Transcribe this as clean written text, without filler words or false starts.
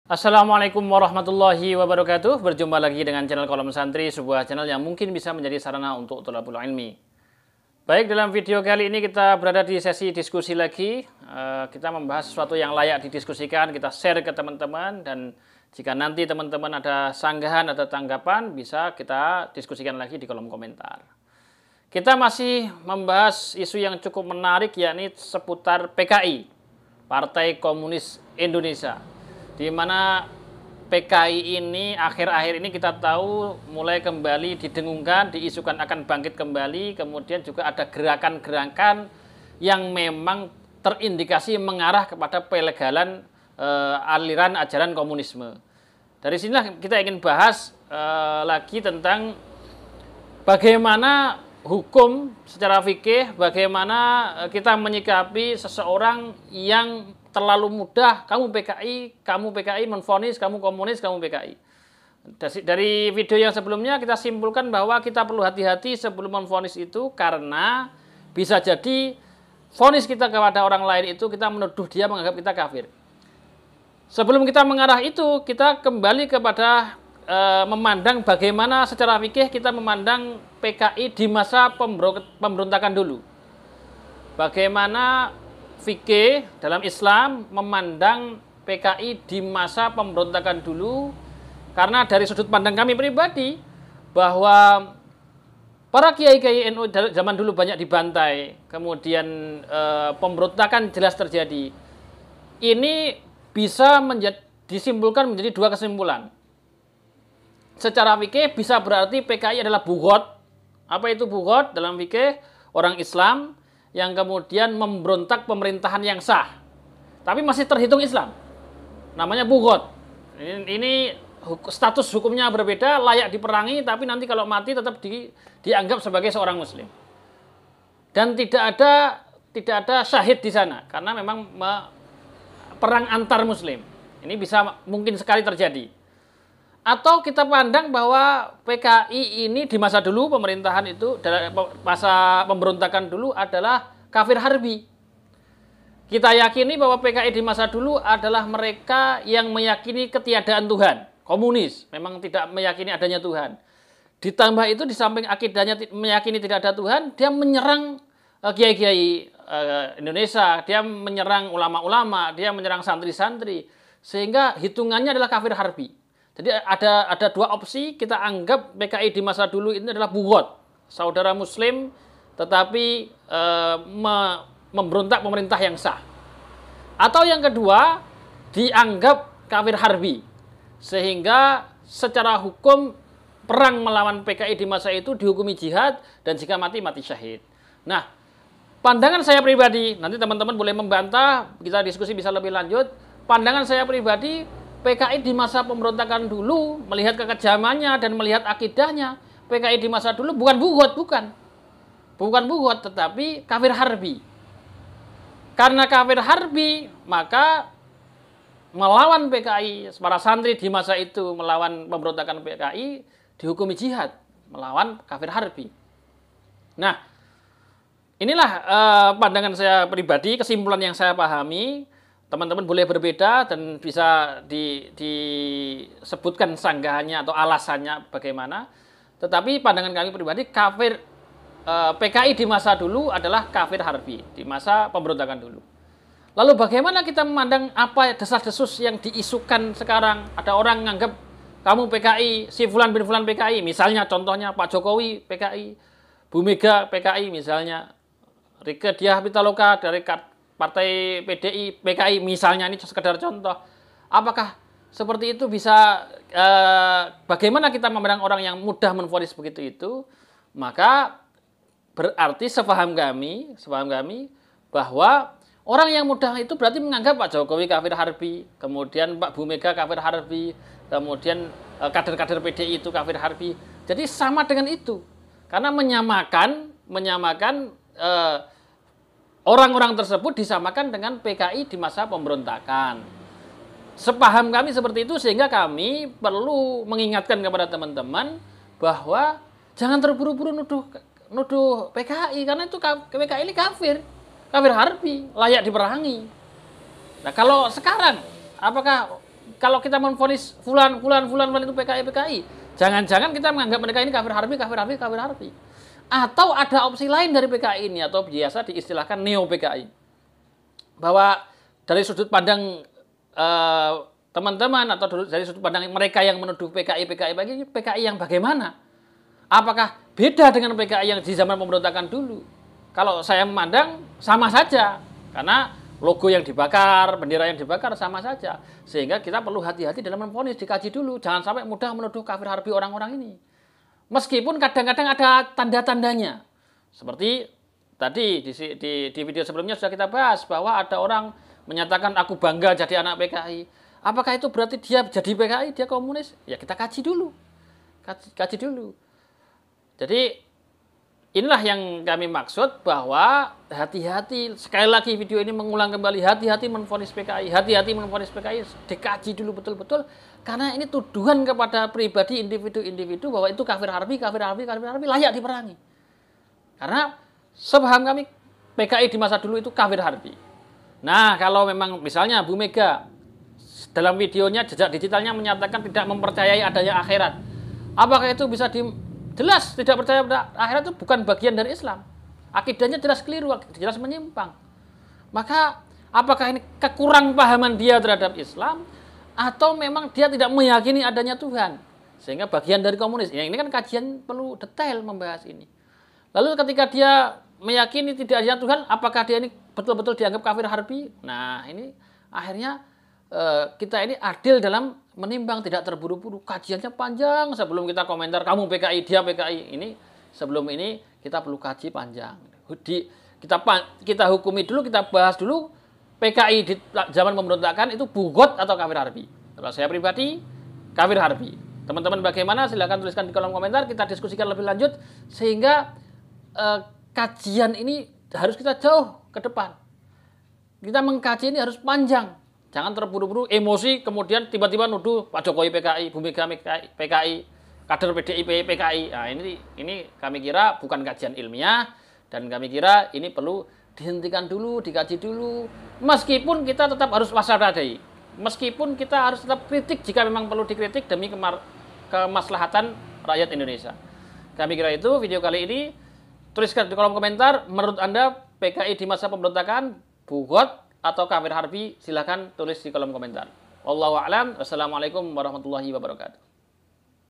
Assalamualaikum warahmatullahi wabarakatuh. Berjumpa lagi dengan channel Kolom Santri, sebuah channel yang mungkin bisa menjadi sarana untuk thalabul ilmi. Baik, dalam video kali ini kita berada di sesi diskusi lagi. Kita membahas sesuatu yang layak didiskusikan, kita share ke teman-teman, dan jika nanti teman-teman ada sanggahan atau tanggapan, bisa kita diskusikan lagi di kolom komentar. Kita masih membahas isu yang cukup menarik, yakni seputar PKI, Partai Komunis Indonesia. Di mana PKI ini akhir-akhir ini kita tahu mulai kembali didengungkan, diisukan akan bangkit kembali, kemudian juga ada gerakan-gerakan yang memang terindikasi mengarah kepada pelegalan aliran ajaran komunisme. Dari sinilah kita ingin bahas lagi tentang bagaimana hukum secara fikih, bagaimana kita menyikapi seseorang yang terlalu mudah, kamu PKI menvonis, kamu komunis, kamu PKI. Dari video yang sebelumnya kita simpulkan bahwa kita perlu hati-hati sebelum menvonis itu, karena bisa jadi vonis kita kepada orang lain itu kita menuduh dia, menganggap kita kafir. Sebelum kita mengarah itu, kita kembali kepada memandang bagaimana secara fikih kita memandang PKI di masa pemberontakan dulu. Bagaimana fikih dalam Islam memandang PKI di masa pemberontakan dulu, karena dari sudut pandang kami pribadi bahwa para kiai-kiai NU zaman dulu banyak dibantai, kemudian pemberontakan jelas terjadi. Ini bisa disimpulkan menjadi dua kesimpulan. Secara fikih bisa berarti PKI adalah bughot. Apa itu bughot? Dalam fikih orang Islam yang kemudian memberontak pemerintahan yang sah, tapi masih terhitung Islam. Namanya bughot. Ini status hukumnya berbeda, layak diperangi, tapi nanti kalau mati tetap dianggap sebagai seorang muslim. Dan tidak ada syahid di sana, karena memang perang antar muslim. Ini bisa mungkin sekali terjadi. Atau kita pandang bahwa PKI ini di masa dulu pemerintahan itu, masa pemberontakan dulu adalah kafir harbi. Kita yakini bahwa PKI di masa dulu adalah mereka yang meyakini ketiadaan Tuhan, komunis, memang tidak meyakini adanya Tuhan. Ditambah itu di samping akidahnya meyakini tidak ada Tuhan, dia menyerang kiai-kiai Indonesia, dia menyerang ulama-ulama, dia menyerang santri-santri, sehingga hitungannya adalah kafir harbi. Jadi ada dua opsi, kita anggap PKI di masa dulu ini adalah bughot, saudara muslim tetapi memberontak pemerintah yang sah. Atau yang kedua, dianggap kafir harbi, sehingga secara hukum perang melawan PKI di masa itu dihukumi jihad, dan jika mati, mati syahid. Nah, pandangan saya pribadi, nanti teman-teman boleh membantah, kita diskusi bisa lebih lanjut. Pandangan saya pribadi, PKI di masa pemberontakan dulu, melihat kekejamannya dan melihat akidahnya, PKI di masa dulu bukan bughot, bukan bughot, tetapi kafir harbi. Karena kafir harbi, maka melawan PKI, para santri di masa itu melawan pemberontakan PKI dihukumi jihad, melawan kafir harbi. Nah, inilah pandangan saya pribadi, kesimpulan yang saya pahami. Teman-teman boleh berbeda dan bisa disebutkan sanggahannya atau alasannya bagaimana. Tetapi pandangan kami pribadi, kafir PKI di masa dulu adalah kafir harbi, di masa pemberontakan dulu. Lalu bagaimana kita memandang apa desas-desus yang diisukan sekarang? Ada orang menganggap kamu PKI, si Fulan bin Fulan PKI. Misalnya contohnya Pak Jokowi PKI, Bu Mega PKI misalnya, Rieke Diah Pitaloka dari Partai PDI, PKI misalnya, ini sekedar contoh. Apakah seperti itu bisa, bagaimana kita memandang orang yang mudah menvonis begitu itu? Maka berarti sepaham kami bahwa orang yang mudah itu berarti menganggap Pak Jokowi kafir harbi, kemudian Pak Bu Mega kafir harbi, kemudian kader-kader PDI itu kafir harbi. Jadi sama dengan itu. Karena menyamakan orang-orang tersebut disamakan dengan PKI di masa pemberontakan. Sepaham kami seperti itu, sehingga kami perlu mengingatkan kepada teman-teman bahwa jangan terburu-buru nuduh PKI, karena itu PKI ini kafir harbi, layak diperangi. Nah, kalau sekarang apakah kalau kita memvonis fulan itu PKI, jangan-jangan kita menganggap mereka ini kafir harbi. Atau ada opsi lain dari PKI ini, atau biasa diistilahkan neo PKI. Bahwa dari sudut pandang teman-teman atau dari sudut pandang mereka yang menuduh PKI yang bagaimana? Apakah beda dengan PKI yang di zaman pemberontakan dulu? Kalau saya memandang sama saja, karena logo yang dibakar, bendera yang dibakar sama saja. Sehingga kita perlu hati-hati dalam memvonis, dikaji dulu. Jangan sampai mudah menuduh kafir harbi orang-orang ini. Meskipun kadang-kadang ada tanda-tandanya. Seperti tadi di video sebelumnya sudah kita bahas bahwa ada orang menyatakan aku bangga jadi anak PKI. Apakah itu berarti dia jadi PKI, dia komunis? Ya kita kaji dulu. Kaji dulu. Jadi inilah yang kami maksud bahwa hati-hati, sekali lagi video ini mengulang kembali, hati-hati menvonis PKI, dikaji dulu betul-betul, karena ini tuduhan kepada pribadi, individu-individu bahwa itu kafir harbi, layak diperangi. Karena sepaham kami, PKI di masa dulu itu kafir harbi. Nah, kalau memang misalnya Bu Mega dalam videonya, jejak digitalnya menyatakan tidak mempercayai adanya akhirat, apakah itu bisa jelas tidak percaya pada akhirat itu bukan bagian dari Islam. Akidahnya jelas keliru, jelas menyimpang. Maka apakah ini kekurang pahaman dia terhadap Islam atau memang dia tidak meyakini adanya Tuhan sehingga bagian dari komunis? Ya ini kan kajian perlu detail membahas ini. Lalu ketika dia meyakini tidak adanya Tuhan, apakah dia ini betul-betul dianggap kafir harbi? Nah, ini akhirnya kita ini adil dalam menimbang, tidak terburu-buru. Kajiannya panjang sebelum kita komentar kamu PKI, dia PKI. Ini sebelum ini kita perlu kaji panjang. Kita hukumi dulu, kita bahas dulu PKI di zaman pemberontakan itu bugot atau kafir harbi. Kalau saya pribadi kafir harbi. Teman-teman bagaimana? Silahkan tuliskan di kolom komentar, kita diskusikan lebih lanjut sehingga kajian ini harus kita jauh ke depan. Kita mengkaji ini harus panjang. Jangan terburu-buru, emosi, kemudian tiba-tiba nuduh Pak Jokowi PKI, Bu Mega PKI, kader PDIP PKI. Nah, ini kami kira bukan kajian ilmiah, dan kami kira ini perlu dihentikan dulu, dikaji dulu. Meskipun kita tetap harus waspadai, meskipun kita harus tetap kritik jika memang perlu dikritik demi kemaslahatan rakyat Indonesia. Kami kira itu video kali ini. Tuliskan di kolom komentar, menurut Anda PKI di masa pemberontakan bugot atau kafir harbi, silakan tulis di kolom komentar. Wallahu a'lam. Wassalamualaikum warahmatullahi wabarakatuh.